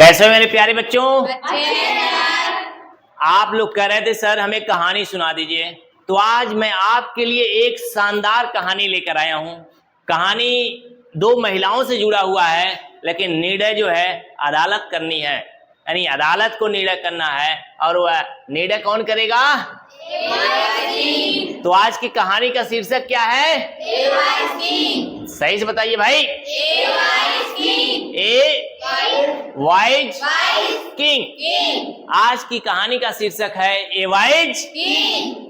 कैसे हो मेरे प्यारे बच्चों? आप लोग कह रहे थे सर हमें कहानी सुना दीजिए, तो आज मैं आपके लिए एक शानदार कहानी लेकर आया हूं। कहानी दो महिलाओं से जुड़ा हुआ है, लेकिन निर्णय जो है अदालत करनी है, यानी अदालत को निर्णय करना है। और वह निर्णय कौन करेगा? तो आज की कहानी का शीर्षक क्या है? सही से बताइए भाई। ए वाइज किंग। आज की कहानी का शीर्षक है ए वाइज किंग।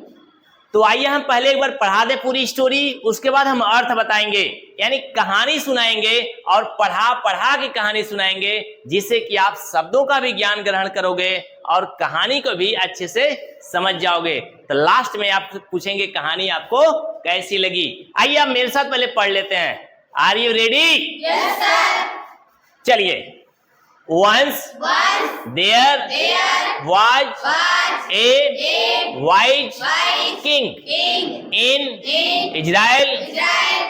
तो आइए हम पहले एक बार पढ़ा दे पूरी स्टोरी, उसके बाद हम अर्थ बताएंगे, यानी कहानी सुनाएंगे और पढ़ा के कहानी सुनाएंगे, जिससे कि आप शब्दों का भी ज्ञान ग्रहण करोगे और कहानी को भी अच्छे से समझ जाओगे। तो लास्ट में आप पूछेंगे कहानी आपको कैसी लगी। आइए आप मेरे साथ पहले पढ़ लेते हैं। Are you ready? Yes sir. चलिए। Once there was a wise king in Israel.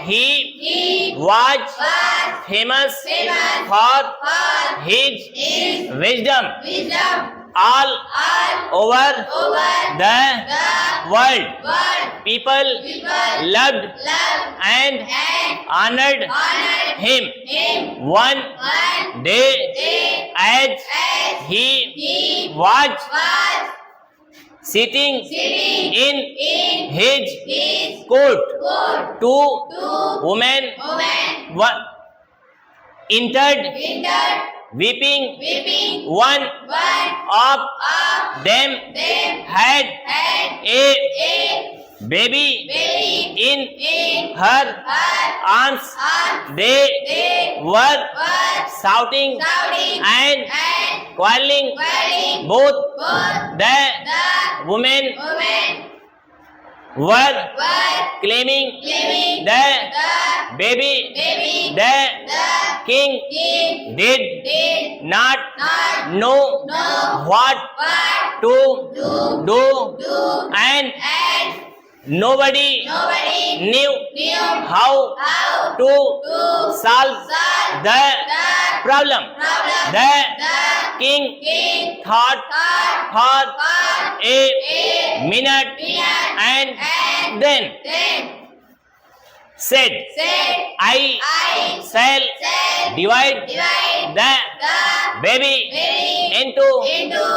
He was famous for his wisdom all over the world. People loved and honored him. One day, as he was sitting in his court, two women entered, weeping. One of them had a baby in her arms. They were shouting and quarreling. Both the women were claiming the baby. The king did not know what to do, and nobody knew how to solve the problem. The king thought for a minute and then said, I shall divide the baby into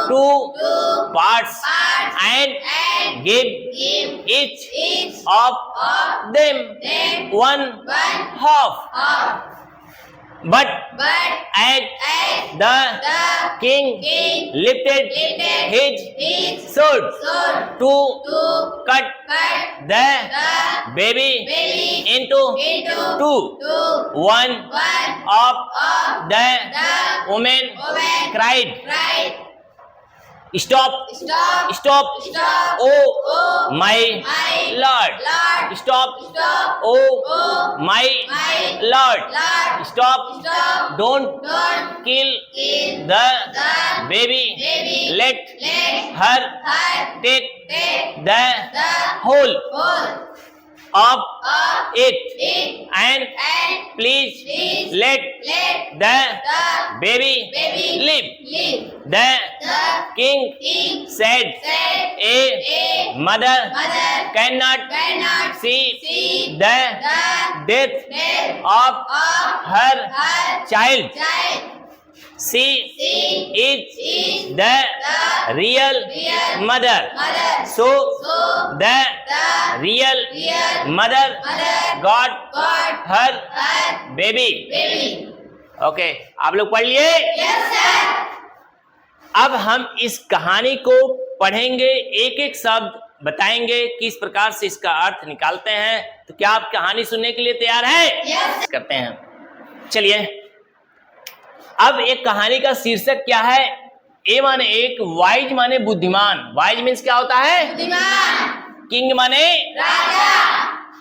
two parts and give each of them one half. But as the king lifted his sword to cut the baby into two, one of the women cried, Stop! Oh my Lord! Stop! Oh my Lord! Stop! Don't kill the baby. Let her take the whole of it, and please let the baby live. The king said, a mother cannot see the death of her child. She is the real mother. So the real mother got her baby. Okay, आप लोग पढ़ लिए? Yes sir. अब हम इस कहानी को पढ़ेंगे, एक एक शब्द बताएंगे, किस प्रकार से इसका अर्थ निकालते हैं। तो क्या आप कहानी सुनने के लिए तैयार हैं? यस। करते हैं। चलिए, अब एक कहानी का शीर्षक क्या है? ए माने एक, वाइज माने बुद्धिमान। वाइज मीन्स क्या होता है? बुद्धिमान। किंग माने राजा।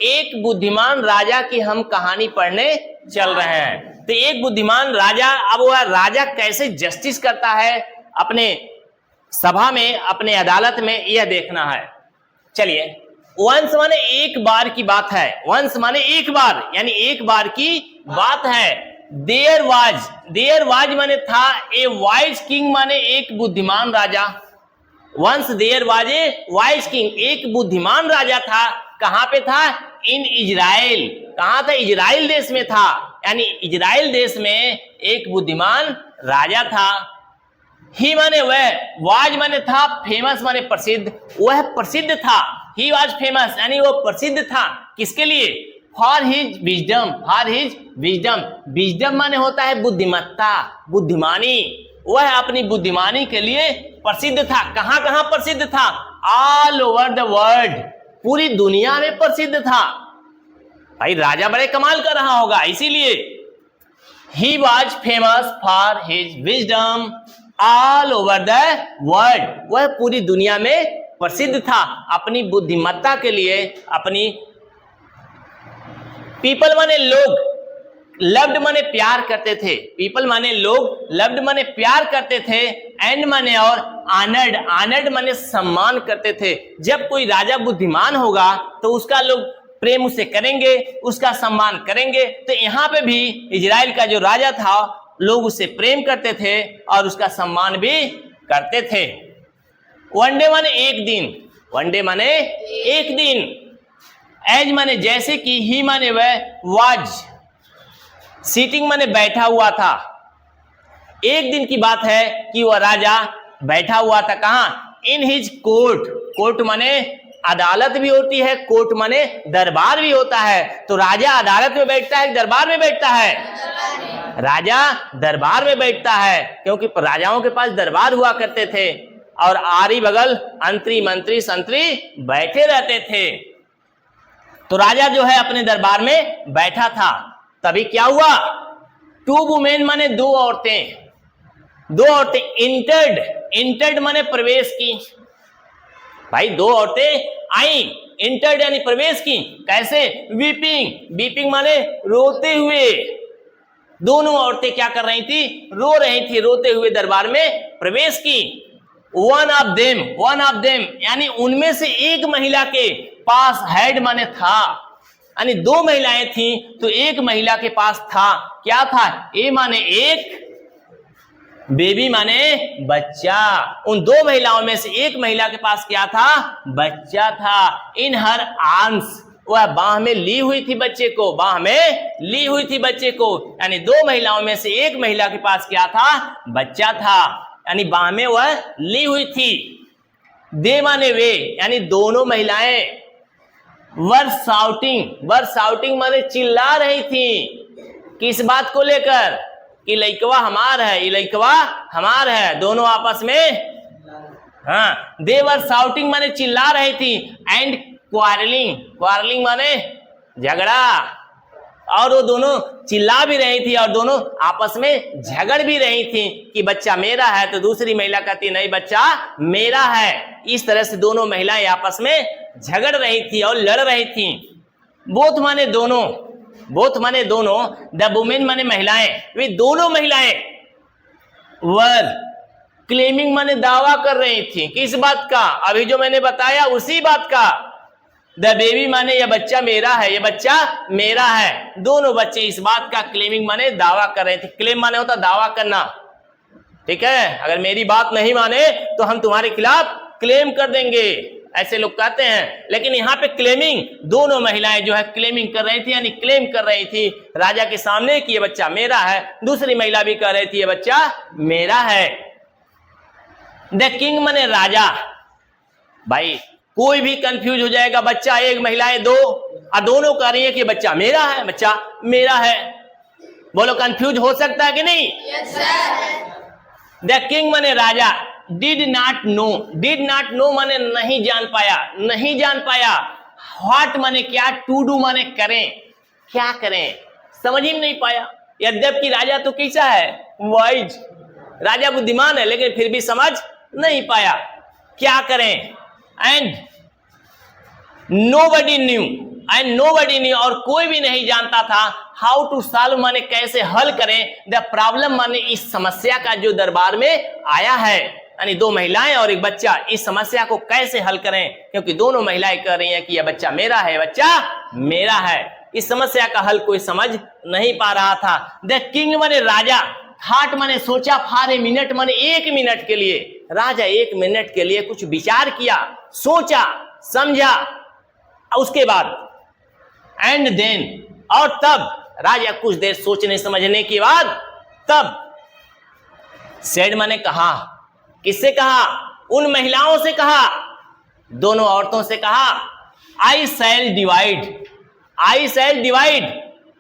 एक बुद्धिमान राजा की हम कहानी पढ़ने चल रहे हैं। तो एक बुद्धिमान राजा, अब वह राजा कैसे जस्टिस करता है अपने सभा में, अपने अदालत में, यह देखना है। चलिए, वंस माने एक बार की बात है। वंस माने एक बार, यानी एक बार की बात है। देयर वाज माने था, ए वाइज किंग माने एक बुद्धिमान राजा। Once there was a wise king, एक बुद्धिमान राजा था। कहां पे था? In Israel. कहां था? इजराइल देश में था, यानी इजराइल देश में एक बुद्धिमान राजा था। ही माने वह, वाज माने था, फेमस माने प्रसिद्ध, वह प्रसिद्ध था। ही वाज फेमस यानी वो प्रसिद्ध था। किसके लिए? For his wisdom, for his wisdom. Wisdom माने होता है बुद्धिमत्ता, बुद्धिमानी। वह अपनी बुद्धिमानी के लिए प्रसिद्ध था। कहां कहां प्रसिद्ध था? ऑल ओवर द वर्ल्ड, पूरी दुनिया में प्रसिद्ध था। भाई राजा बड़े कमाल कर रहा होगा, इसीलिए he was famous for his wisdom all over the world, वह पूरी दुनिया में प्रसिद्ध था अपनी बुद्धिमत्ता के लिए, अपनी पीपल माने लोग, लव्ड माने प्यार करते थे, पीपल माने लोग, लव्ड माने प्यार करते थे, एंड माने और ऑनर्ड, ऑनर्ड माने सम्मान करते थे। जब कोई राजा बुद्धिमान होगा तो उसका लोग प्रेम उसे करेंगे, उसका सम्मान करेंगे। तो यहाँ पे भी इजराइल का जो राजा था लोग उससे प्रेम करते थे और उसका सम्मान भी करते थे। वनडे माने एक दिन, वनडे माने एक दिन, एज माने जैसे कि, ही माने वह, वाज सीटिंग माने बैठा हुआ था। एक दिन की बात है कि वह राजा बैठा हुआ था। कहां? इन हिज कोर्ट, कोर्ट माने अदालत भी होती है, कोर्ट माने दरबार भी होता है। तो राजा अदालत में बैठता है, दरबार में बैठता है? राजा दरबार में बैठता है, क्योंकि राजाओं के पास दरबार हुआ करते थे और आरी बगल अंतरी मंत्री संतरी बैठे रहते थे। तो राजा जो है अपने दरबार में बैठा था। तभी क्या हुआ? टू वुमेन माने दो औरतें, दो औरतें इंटर्ड, इंटर्ड माने प्रवेश की। भाई दो औरतें आई, इंटर्ड यानी प्रवेश की। कैसे? वीपिंग, वीपिंग माने रोते हुए। दोनों औरतें क्या कर रही थी? रो रही थी, रोते हुए दरबार में प्रवेश की। वन ऑफ देम यानी उनमें से एक महिला के पास, हैड माने था, यानी दो महिलाएं थी तो एक महिला के पास था। क्या था? ए माने एक, बेबी माने बच्चा। उन दो महिलाओं में से एक महिला के पास क्या था? बच्चा था। इन हर आर्म्स, वह बाह में ली हुई थी बच्चे को, बाह में ली हुई थी बच्चे को। यानी दो महिलाओं में से एक महिला के पास क्या था? बच्चा था, यानी बाह में वह ली हुई थी। दे माने वे, यानी दोनों महिलाएं वर शाउटिंग माने चिल्ला रही थी। किस बात को लेकर? कि लइकवा हमार है, ये लइकवा हमार है, दोनों आपस में। हाँ, दे वर शाउटिंग माने चिल्ला रही थी। एंड क्वारलिंग माने झगड़ा, और वो दोनों चिल्ला भी रही थी और दोनों आपस में झगड़ भी रही थी कि बच्चा मेरा है, तो दूसरी महिला कहती नहीं बच्चा मेरा है। इस तरह से दोनों महिलाएं आपस में झगड़ रही थी और लड़ रही थी। बोथ माने दोनों, बोथ माने दोनों, द वुमेन माने महिलाएं, वे दोनों महिलाएं वर क्लेमिंग माने दावा कर रही थी। किस बात का? अभी जो मैंने बताया उसी बात का। द बेबी माने यह बच्चा मेरा है, यह बच्चा मेरा है। दोनों बच्चे इस बात का क्लेमिंग माने दावा कर रहे थे। क्लेम माने होता दावा करना, ठीक है? अगर मेरी बात नहीं माने तो हम तुम्हारे खिलाफ क्लेम कर देंगे, ऐसे लोग कहते हैं। लेकिन यहाँ पे क्लेमिंग, दोनों महिलाएं जो है क्लेमिंग कर रही थी, यानी क्लेम कर रही थी राजा के सामने कि ये बच्चा मेरा है। दूसरी महिला भी कह रही थी ये बच्चा मेरा है। द किंग माने राजा। भाई कोई भी कंफ्यूज हो जाएगा, बच्चा एक महिलाएं दो, और दोनों कह रही है कि बच्चा मेरा है, बच्चा मेरा है। बोलो कंफ्यूज हो सकता है कि नहीं? Yes sir. द किंग माने राजा। डिड नॉट नो माने नहीं जान पाया, नहीं जान पाया। व्हाट माने क्या, टू डू माने करें, क्या करें, समझ ही नहीं पाया। यद्यपि राजा तो कैसा है? वाइज, राजा बुद्धिमान है, लेकिन फिर भी समझ नहीं पाया क्या करें। एंड नोबडी न्यू, और कोई भी नहीं जानता था हाउ टू सॉल्व माने कैसे हल करें, द प्रॉब्लम माने इस समस्या का जो दरबार में आया है। यानी दो महिलाएं और एक बच्चा, इस समस्या को कैसे हल करें, क्योंकि दोनों महिलाएं कह रही हैं कि यह बच्चा मेरा है, बच्चा मेरा है। इस समस्या का हल कोई समझ नहीं पा रहा था। द किंग माने राजा, थॉट माने सोचा, फॉर ए मिनट माने 1 मिनट के लिए। राजा 1 मिनट के लिए कुछ विचार किया, सोचा, समझा। उसके बाद एंड देन, और तब राजा कुछ देर सोचने समझने के बाद तब सेड माने कहा। किससे कहा? उन महिलाओं से कहा, दोनों औरतों से कहा, आई शैल डिवाइड, आई शैल डिवाइड,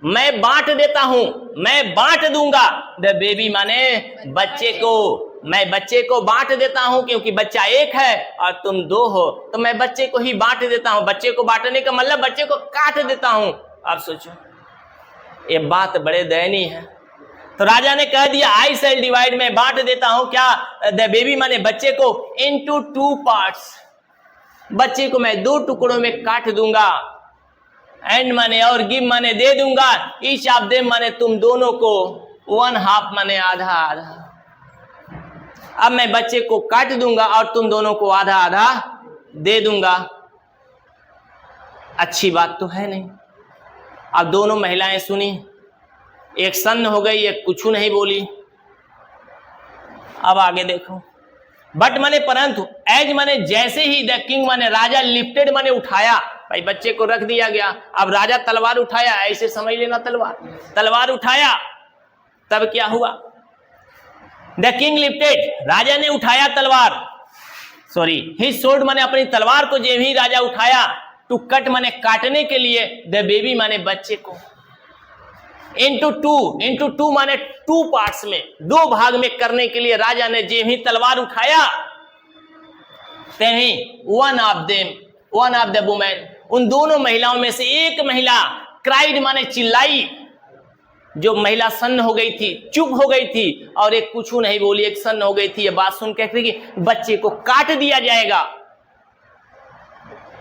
मैं बांट देता हूं, मैं बांट दूंगा। द बेबी माने बच्चे को, मैं बच्चे को बांट देता हूं, क्योंकि बच्चा एक है और तुम 2 हो, तो मैं बच्चे को ही बांट देता हूं। बच्चे को बांटने का मतलब बच्चे को काट देता हूं। आप सोचो, ये बात बड़े दयनीय है। तो राजा ने कह दिया आई शैल डिवाइड, मैं बांट देता हूं। क्या? द बेबी माने बच्चे को, इनटू 2 पार्ट्स, बच्चे को मैं 2 टुकड़ों में काट दूंगा। एंड माने और गिव माने दे दूंगा। ईच ऑफ देम माने तुम दोनों को, 1/2 माने आधा आधा। अब मैं बच्चे को काट दूंगा और तुम दोनों को आधा आधा दे दूंगा। अच्छी बात तो है नहीं। अब दोनों महिलाएं सुनी, एक सन्न हो गई, एक कुछ नहीं बोली। अब आगे देखो, बट माने परंतु, एज माने जैसे ही, द किंग माने राजा, लिफ्टेड माने उठाया, भाई बच्चे को रख दिया गया। अब राजा तलवार उठाया, ऐसे समझ लेना, तलवार उठाया। तब क्या हुआ? द किंग लिफ्टेड, राजा ने उठाया तलवार, सॉरी हिज स्वॉर्ड माने अपनी तलवार को जब ही राजा उठाया, टू कट माने काटने के लिए, द बेबी माने बच्चे को, इंटू टू माने 2 पार्ट्स में, 2 भाग में करने के लिए राजा ने जब ही तलवार उठाया, तभी वन ऑफ द वुमेन, उन दोनों महिलाओं में से एक महिला, क्राइड माने चिल्लाई। जो महिला सन्न हो गई थी, चुप हो गई थी, और एक कुछ नहीं बोली, एक सन्न हो गई थी। ये बात सुन कहती कि बच्चे को काट दिया जाएगा।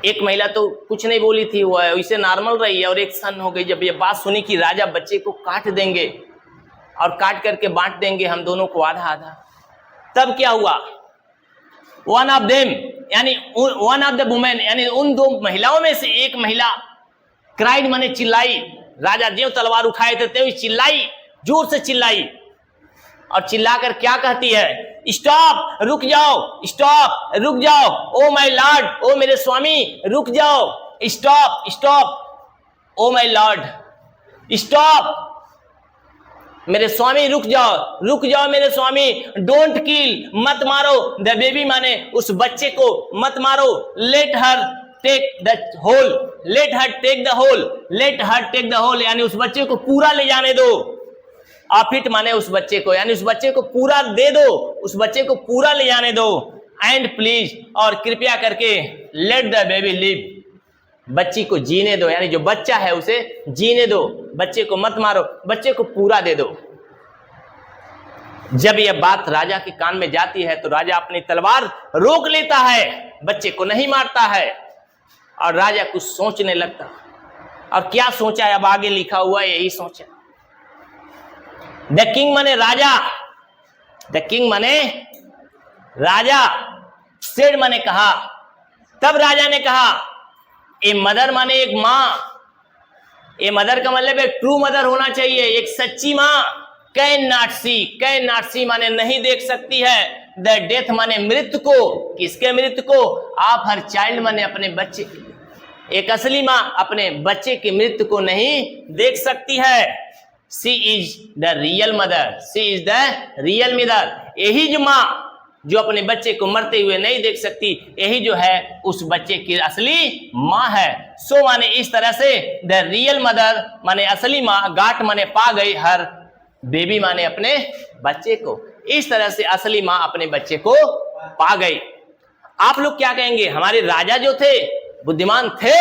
एक महिला तो कुछ नहीं बोली थी, वो इसे नॉर्मल रही है, और एक सन्न हो गई। जब ये बात सुनी कि राजा बच्चे को काट देंगे और काट करके बांट देंगे हम दोनों को आधा आधा, तब क्या हुआ? वन ऑफ देम यानी वन ऑफ द वुमेन, यानी उन 2 महिलाओं में से एक महिला, क्राइड माने चिल्लाई। राजा जो तलवार उठाए थे त्यों चिल्लाई, जोर से चिल्लाई, और चिल्लाकर क्या कहती है? स्टॉप, रुक जाओ, स्टॉप, रुक जाओ, ओ माय लॉर्ड, ओ मेरे स्वामी, रुक जाओ, stop, stop, oh my Lord, stop, मेरे स्वामी रुक जाओ, रुक जाओ मेरे स्वामी, डोंट किल, मत मारो, द बेबी माने उस बच्चे को मत मारो, let her take the whole, let her take the whole, let her take the whole, यानी उस बच्चे को पूरा ले जाने दो। ऑफिट माने उस बच्चे को, यानी उस बच्चे को पूरा दे दो, उस बच्चे को पूरा ले जाने दो। एंड प्लीज, और कृपया करके, लेट द बेबी लिव, बच्ची को जीने दो, यानी जो बच्चा है उसे जीने दो, बच्चे को मत मारो, बच्चे को पूरा दे दो। जब यह बात राजा के कान में जाती है तो राजा अपनी तलवार रोक लेता है, बच्चे को नहीं मारता है, और राजा कुछ सोचने लगता। और क्या सोचा है? अब आगे लिखा हुआ है, यही सोचा। द किंग माने राजा, द किंग माने राजा, सेड माने कहा। तब राजा ने कहा, ए मदर माने एक मां, ए मदर का मतलब एक ट्रू मदर होना चाहिए, एक सच्ची मां। कैन नॉट सी माने नहीं देख सकती है। द डेथ माने मृत्यु को, किसके मृत्यु को? आप हर चाइल्ड माने अपने बच्चे की। एक असली मां अपने बच्चे की मृत्यु को नहीं देख सकती है। She is the real mother, she is the real mother, यही जो मां जो अपने बच्चे को मरते हुए नहीं देख सकती, यही जो है उस बच्चे की असली मां है। सो माने इस तरह से, द रियल मदर माने असली मां, गाट माने पा गई, हर बेबी माने अपने बच्चे को। इस तरह से असली मां अपने बच्चे को पा गई। आप लोग क्या कहेंगे? हमारे राजा जो थे बुद्धिमान थे?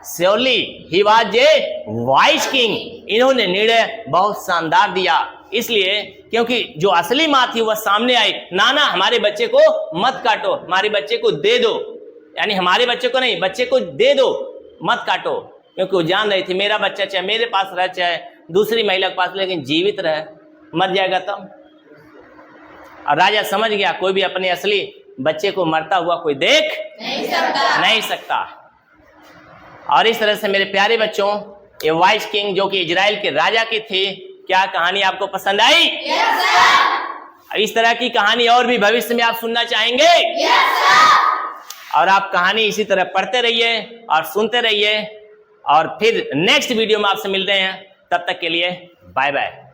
Surely he was a wise king. इन्होंने निर्णय बहुत शानदार दिया, इसलिए क्योंकि जो असली मां थी वह सामने आई। नाना हमारे बच्चे को मत काटो, हमारे बच्चे को दे दो, यानी हमारे बच्चे को नहीं, बच्चे को दे दो, मत काटो। क्योंकि वो जान रही थी मेरा बच्चा चाहे मेरे पास रहे चाहे दूसरी महिला के पास, लेकिन जीवित रहे, मर जाएगा तब। और राजा समझ गया कोई भी अपने असली बच्चे को मरता हुआ कोई देख नहीं सकता। और इस तरह से मेरे प्यारे बच्चों, ए वाइज किंग जो कि इजराइल के राजा की थी, क्या कहानी आपको पसंद आई? Yes sir. इस तरह की कहानी और भी भविष्य में आप सुनना चाहेंगे? Yes sir. और आप कहानी इसी तरह पढ़ते रहिए और सुनते रहिए, और फिर नेक्स्ट वीडियो में आपसे मिलते हैं। तब तक के लिए बाय बाय।